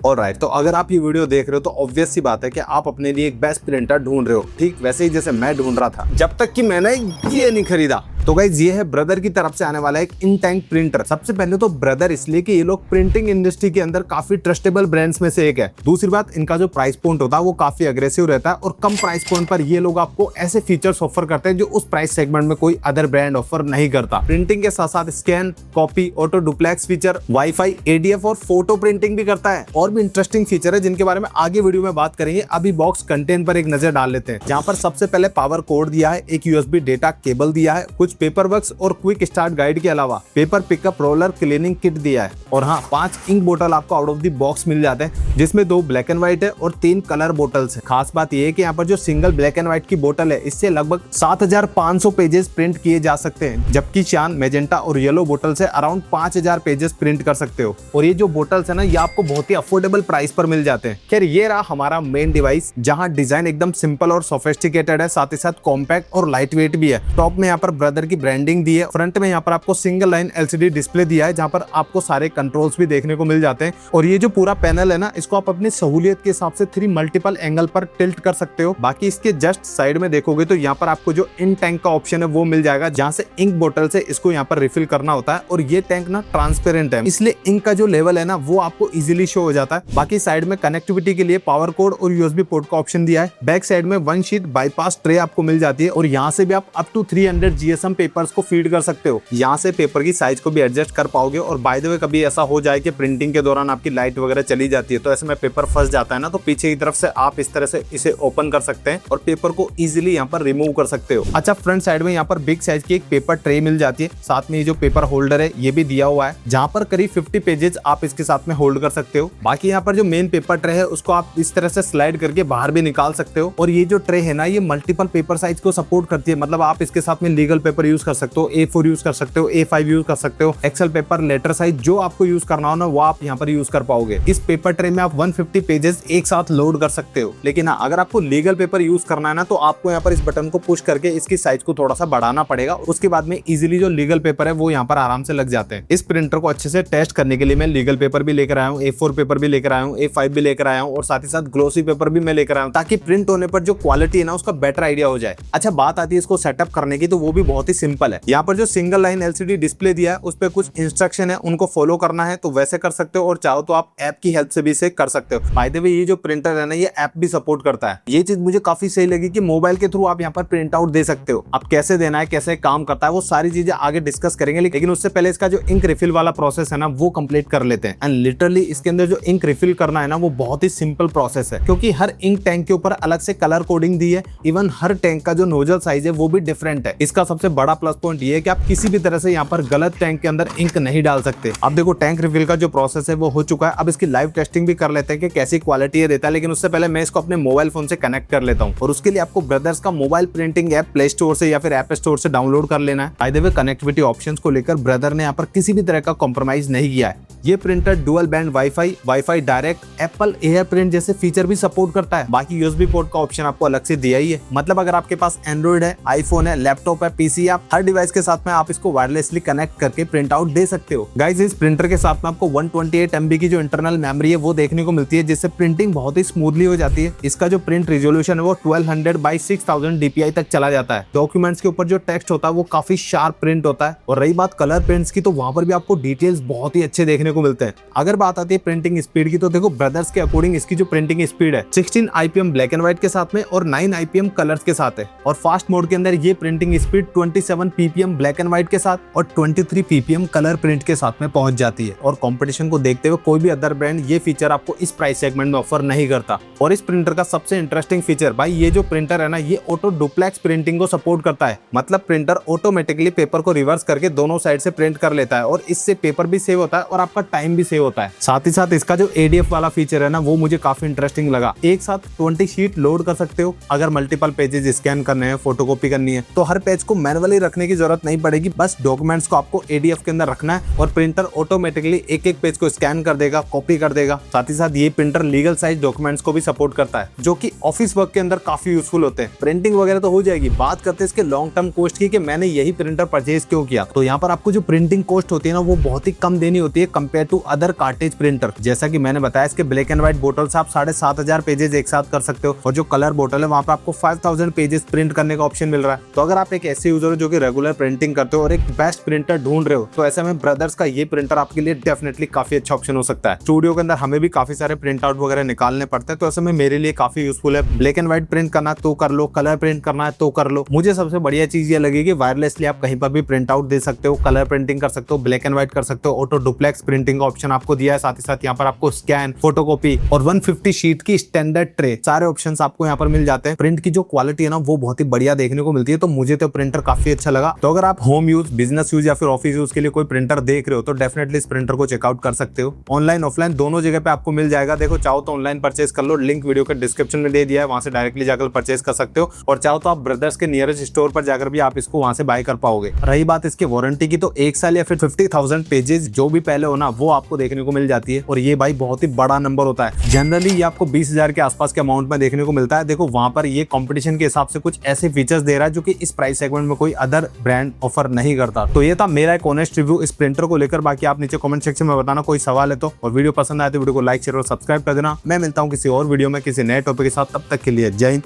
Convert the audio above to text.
Alright, तो अगर आप ये वीडियो देख रहे हो तो ऑब्वियस सी बात है कि आप अपने लिए एक बेस्ट प्रिंटर ढूंढ रहे हो, ठीक वैसे ही जैसे मैं ढूंढ रहा था जब तक कि मैंने ये नहीं खरीदा। तो गाइस ये है ब्रदर की तरफ से आने वाला एक इनटैंक प्रिंटर। सबसे पहले तो ब्रदर इसलिए कि ये लोग प्रिंटिंग इंडस्ट्री के अंदर काफी ट्रस्टेबल ब्रांड्स में से एक है। दूसरी बात, इनका जो प्राइस पॉइंट होता है वो काफी अग्रेसिव रहता है और कम प्राइस पॉइंट पर ये लोग आपको ऐसे फीचर्स ऑफर करते हैं जो उस प्राइस सेगमेंट में कोई अदर ब्रांड ऑफर नहीं करता। प्रिंटिंग के साथ साथ scan, copy, auto duplex feature, wifi, ADF और फोटो प्रिंटिंग भी करता है। और भी इंटरेस्टिंग फीचर है जिनके बारे में आगे वीडियो में बात करेंगे। अभी बॉक्स कंटेंट पर एक नजर डाल लेते हैं, जहाँ पर सबसे पहले पावर कोड दिया है, एक यूएसबी डेटा केबल दिया है, कुछ पेपर वर्क्स और क्विक स्टार्ट गाइड के अलावा paper pickup roller cleaning kit दिया है। और हाँ, 5 इंक बोतल आपको आउट ऑफ द बॉक्स मिल जाते हैं, जिसमें 2 ब्लैक एंड व्हाइट है और 3 कलर बोतल्स है। खास बात यह है कि यहाँ पर जो सिंगल ब्लैक एंड व्हाइट की बोतल है, इससे लगभग 7500 पेजेस प्रिंट किए जा सकते हैं, जबकि चान, मैजेंटा और येलो बोतल से अराउंड 5000 पेजेस प्रिंट कर सकते हो। और ये जो बोतल्स है ना, ये आपको बहुत ही अफोर्डेबल प्राइस पर मिल जाते हैं। खैर, ये रहा हमारा मेन डिवाइस, जहाँ डिजाइन एकदम सिंपल और सोफिस्टिकेटेड है, साथ ही साथ कॉम्पैक्ट और लाइट वेट भी है। टॉप में यहाँ पर ब्रदर की ब्रांडिंग दी है। फ्रंट में यहाँ पर आपको सिंगल लाइन एलसीडी डिस्प्ले दिया है, जहाँ पर आपको सारे कंट्रोल्स भी देखने को मिल जाते हैं। और ये जो पूरा पैनल है ना, इसको आप अपनी सहूलियत के हिसाब से 3 मल्टीपल एंगल पर टिल्ट कर सकते हो। बाकी इसके जस्ट साइड में देखोगे तो यहाँ पर आपको जो इन टैंक का ऑप्शन है वो मिल जाएगा, जहाँ से इंक बोतल से इसको यहाँ पर रिफिल करना होता है। और ये टैंक ना ट्रांसपेरेंट है, इसलिए इंक का जो लेवल है ना वो आपको इजीली शो हो जाता है। बाकी साइड में कनेक्टिविटी के लिए पावर कोड और यूएसबी पोर्ट का ऑप्शन दिया है। बैक साइड में 1 शीट बाईपास ट्रे आपको मिल जाती है और यहाँ से भी आप अप टू 300 जीएसएम पेपर्स को फीड कर सकते हो। यहाँ से पेपर की साइज को भी एडजस्ट कर पाओगे। और बाय द वे, कभी ऐसा हो जाए कि प्रिंटिंग के दौरान आपकी लाइट वगैरह चली जाती है, तो ऐसे में पेपर फंस जाता है ना, तो पीछे की तरफ से आप इस तरह से इसे ओपन कर सकते हैं और पेपर को इजीली यहाँ पर रिमूव कर सकते हो। अच्छा, फ्रंट साइड में यहाँ पर बिग साइज की एक पेपर ट्रे मिल जाती है। साथ में ये जो पेपर होल्डर है ये भी दिया हुआ है, जहाँ पर करीब 50 पेजेस आप इसके साथ में होल्ड कर सकते हो। बाकी यहाँ पर जो मेन पेपर ट्रे है उसको आप इस तरह से स्लाइड करके बाहर भी निकाल सकते हो। और ये जो ट्रे है ना, ये मल्टीपल पेपर साइज को सपोर्ट करती है। मतलब आप इसके साथ में लीगल पेपर यूज कर सकते हो, A4 यूज कर सकते हो, A5 यूज कर सकते हो, एक्सेल पेपर, लेटर साइज, जो आपको यूज करना हो ना वो आप यहाँ पर यूज कर पाओगे। इस पेपर ट्रे में आप 150 पेजेस एक साथ लोड कर सकते हो। लेकिन हाँ, अगर आपको लीगल पेपर यूज करना है ना, तो आपको यहाँ पर इस बटन को पुश करके इसकी साइज को थोड़ा सा बढ़ाना पड़ेगा। उसके बाद में इजीली जो लीगल पेपर है वो यहाँ पर आराम से लग जाते हैं। इस प्रिंटर को अच्छे से टेस्ट करने के लिए मैं लीगल पेपर भी लेकर आया हूँ, A4 पेपर भी लेकर आया हूँ, A5 भी लेकर आया हूँ और साथ ही साथ ग्लोसी पेपर भी मैं लेकर आया हूँ, ताकि प्रिंट होने पर जो क्वालिटी है ना उसका बेटर आइडिया हो जाए। अच्छा, बात आती है इसको सेटअप करने की, तो वो भी बहुत ही सिंपल है। यहाँ पर जो सिंगल लाइन एलसीडी डिस्प्ले दिया है उस पर कुछ इंस्ट्रक्शन है, उनको फॉलो करना है तो वैसे कर सकते हो, और चाहो तो आप ऐप की हेल्प से भी इसे कर सकते हो। बाय द वे, ये जो प्रिंटर है ना, ये ऐप भी सपोर्ट करता है। ये चीज मुझे काफी सही लगी कि मोबाइल के थ्रू आप यहाँ पर प्रिंट आउट दे सकते हो। अब कैसे देना है, कैसे काम करता है, वो सारी चीजें आगे डिस्कस करेंगे। लेकिन उससे पहले इसका जो इंक रिफिल वाला प्रोसेस है ना वो कंप्लीट कर लेते हैं। एंड लिटरली इसके अंदर जो इंक रिफिल करना है ना वो बहुत ही सिंपल प्रोसेस है, क्योंकि हर इंक टैंक के ऊपर अलग से कलर कोडिंग दी है। इवन हर टैंक का जो नोजल साइज है वो भी डिफरेंट है। इसका सबसे बड़ा प्लस पॉइंट ये है कि आप किसी भी तरह से यहाँ पर गलत टैंक के अंदर इंक नहीं डाल सकते। अब देखो, टैंक रिफिल का जो प्रोसेस है वो हो चुका है। अब इसकी लाइव टेस्टिंग भी कर लेते हैं कि कैसी क्वालिटी ये देता है। लेकिन उससे पहले मैं इसको अपने मोबाइल फोन से कनेक्ट कर लेता हूँ, और उसके लिए आपको ब्रदर्स का mobile printing app play store से या फिर ऐप स्टोर से डाउनलोड कर लेना है। By the way, connectivity options को लेकर ब्रदर ने यहाँ पर किसी भी तरह का कॉम्प्रोमाइज नहीं किया है। ये printer dual band wifi direct, Apple air print जैसे फीचर भी सपोर्ट करता है। बाकी यूएसबी पोर्ट का ऑप्शन आपको अलग से दिया ही है। मतलब अगर आपके पास एंड्रॉइड है, आईफोन है, लैपटॉप है, पीसी, आप हर डिवाइस के साथ में आप इसको वायरलेसली कनेक्ट करके प्रिंट आउट दे सकते हो। गाइस, इस प्रिंटर के साथ में आपको 128 MB की जो इंटरनल मेमोरी है वो देखने को मिलती है, जिससे प्रिंटिंग बहुत ही स्मूथली हो जाती है। इसका जो प्रिंट रिजोल्यूशन है वो 1200 by 6000 DPI तक चला जाता है। डॉक्यूमेंट्स के ऊपर जो टेक्स्ट होता है वो काफी शार्प प्रिंट होता है। और रही बात कलर प्रिंट्स की, तो वहां पर भी आपको डिटेल्स बहुत ही अच्छे देखने को मिलते हैं। अगर बात आती है प्रिंटिंग स्पीड की, तो देखो ब्रदर्स के अकॉर्डिंग इसकी जो प्रिंटिंग स्पीड है 16 IPM ब्लैक एंड व्हाइट के साथ में और 9 IPM कलर्स के साथ है। और फास्ट मोड के अंदर ये printing speed 27 PPM black and white के साथ और 23 PPM कलर प्रिंट के साथ में पहुंच जाती है। और कंपटीशन को देखते हुए कोई भी अदर ब्रांड ये फीचर आपको इस प्राइस सेगमेंट में ऑफर नहीं करता। और इस प्रिंटर का सबसे इंटरेस्टिंग फीचर, भाई ये जो प्रिंटर है ना, ये ऑटो डुप्लेक्स प्रिंटिंग को सपोर्ट करता है। मतलब प्रिंटर ऑटोमेटिकली पेपर को रिवर्स करके दोनों साइड से प्रिंट कर लेता है, और इससे पेपर भी सेव होता है और आपका टाइम भी सेव होता है। साथ ही साथ इसका जो ADF वाला फीचर है ना, वो मुझे काफी इंटरेस्टिंग लगा। एक साथ 20 शीट लोड कर सकते हो। अगर मल्टीपल पेजेस स्कैन करने हैं, फोटोकॉपी करनी है, तो हर पेज को मैनुअल मैनुअली रखने की जरूरत नहीं पड़ेगी, बस डॉक्यूमेंट्स को आपको एडीएफ के अंदर रखना है और प्रिंटर ऑटोमेटिकली एक एक पेज को स्कैन कर देगा, कॉपी कर देगा। साथ ही साथ ये प्रिंटर लीगल साइज डॉक्यूमेंट्स को भी सपोर्ट करता है, जो कि ऑफिस वर्क के अंदर काफी यूजफुल होते हैं। प्रिंटिंग वगैरह तो हो जाएगी, बात करते हैं इसके लॉन्ग टर्म कॉस्ट की कि मैंने यही प्रिंटर परचेज क्यों किया। तो यहाँ पर आपको जो प्रिंटिंग कॉस्ट होती है ना, वो बहुत ही कम देनी होती है compare to other cartridge printer. जैसा कि मैंने बताया, इसके ब्लैक एंड व्हाइट बोटल से आप 7,500 पेजेस एक साथ कर सकते हो, और जो कलर बोटल है वहाँ पर आपको 5000 पेजेस प्रिंट करने का ऑप्शन मिल रहा है। तो अगर आप एक ऐसे यूजर हो जो कि रेगुलर प्रिंटिंग करते हो और एक बेस्ट प्रिंटर ढूंढ रहे हो, तो ऐसे में ब्रदर्स का ये प्रिंटर आपके लिए डेफिनेटली काफी अच्छा ऑप्शन हो सकता है। स्टूडियो के अंदर हमें भी काफी सारे प्रिंट आउट वगैरह निकालने पड़ते हैं, तो ऐसे में मेरे लिए काफी यूजफुल है। ब्लैक एंड व्हाइट प्रिंट करना तो कर लो, कलर प्रिंट करना है तो कर लो। मुझे सबसे बढ़िया चीज ये लगी कि वायरलेसली आप कहीं पर भी प्रिंट आउट दे सकते हो, कलर प्रिंटिंग कर सकते हो, ब्लैक एंड व्हाइट कर सकते हो, ऑटो डुप्लेक्स प्रिंटिंग का ऑप्शन आपको दिया है। साथ ही साथ यहाँ पर आपको स्कैन, फोटोकॉपी और 150 शीट की स्टैंडर्ड ट्रे, सारे ऑप्शंस आपको यहाँ पर मिल जाते हैं। प्रिंट की जो क्वालिटी है ना, वो बहुत ही बढ़िया देखने को मिलती है, तो मुझे तो प्रिंटर काफी अच्छा लगा। तो अगर आप होम यूज, बिजनेस यूज या फिर ऑफिस यूज के लिए कोई प्रिंटर देख रहे हो, तो डेफिनेटली इस प्रिंटर को चेकआउट कर सकते हो। ऑनलाइन ऑफलाइन दोनों जगह पे आपको मिल जाएगा। देखो, चाहो तो ऑनलाइन परचेज कर लो, लिंक वीडियो के डिस्क्रिप्शन में दे दिया है, वहां से डायरेक्टली जाकर परचेज कर सकते हो, और चाहो तो आप ब्रदर्स के नियरेस्ट स्टोर पर जाकर भी आप इसको वहां से बाय कर पाओगे। रही बात इसकी वारंटी की, तो 1 साल या फिर 50,000 पेजेस जो भी पहले हो ना, वो आपको देखने को मिल जाती है, और ये भाई बहुत ही बड़ा नंबर होता है। जनरली ये आपको 20,000 के आसपास के अमाउंट में देखने को मिलता है। देखो, वहां पर ये कंपटीशन के हिसाब से कुछ ऐसे फीचर्स दे रहा है जो कि इस प्राइस सेगमेंट में कोई अदर ब्रांड ऑफर नहीं करता। तो ये था मेरा एक ऑनेस्ट रिव्यू इस प्रिंटर को लेकर। बाकी आप नीचे कमेंट सेक्शन में बताना कोई सवाल है तो, और वीडियो पसंद आए तो वीडियो को लाइक, शेयर और सब्सक्राइब कर देना। मैं मिलता हूँ किसी और वीडियो में किसी नए टॉपिक के साथ, तब तक के लिए जय हिंद।